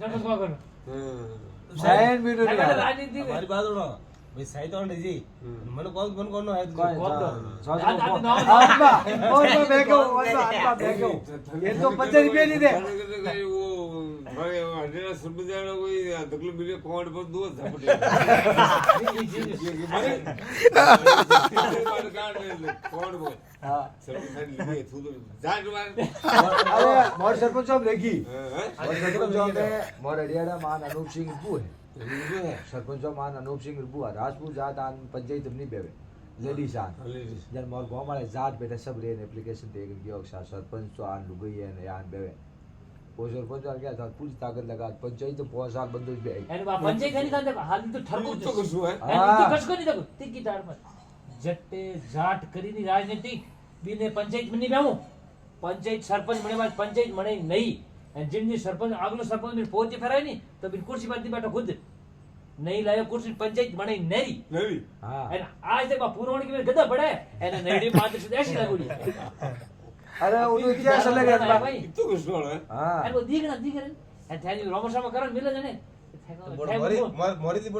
સરપંચ કોણ કરો સાયન બીડું ના, ના, રાજનીતિ મારી બાજુ નો ભાઈ સાઈ તો નહીં જી મને કોણ નો હે કોઈ કોણ તો? જા, આ- આ તો નામ- હાથમાં, ઓરમાં બેઠો, હાથમાં બેઠો. એ તો 50 રૂપિયા લીધે. હા. અરે, મોર સરપંચ સાહેબ રેખી. મોર સરપંચ સાહેબ મોર અડિયાળા માન અનુપસિંહ રઘુ હે. સરપંચ સાહેબ માન અનુપસિંહ રઘુ આ રાજપૂત જાત આન પંચાયત ની બેવે લેડીઝ આન જન મોર ગામ वाले जात बेटा सब रेन एप्लीकेशन दे गयो सरपंच तो आन लुगई है ने आन बेवे वो सरपंच आ गया था पूरी ताकत लगा पंचायत तो 5 साल बंदो बे એનું આ પંચાયત એની સાથે હાલ તો ઠરકું જ છે. હા. એનું તો કશું નહીં થતું. તીકી તારમાં જટ્ટે જાટ કરીને રાજનીતિ બીને પંચાયત બની બેવું પંચાયત સરપંચ મળે બાદ પંચાયત મળે નહીં અને જેમની સરપંચ આગલો સરપંચ ને પહોંચી ફરાય નહીં તો બિન કુર્સી પર બેઠો ખુદ નહીં લાયો કુર્સી પંચાયત મળે નહીં હા અને આજ તે પુરવણી કે ગધા પડે એને નડી 580 લાગુડી અરે ઓલું ઇતિહાસ અલગ હતા ભાઈ હા એ દીકરા એ થાની રોમસામાં કરો મિલે જ ને મોરી થી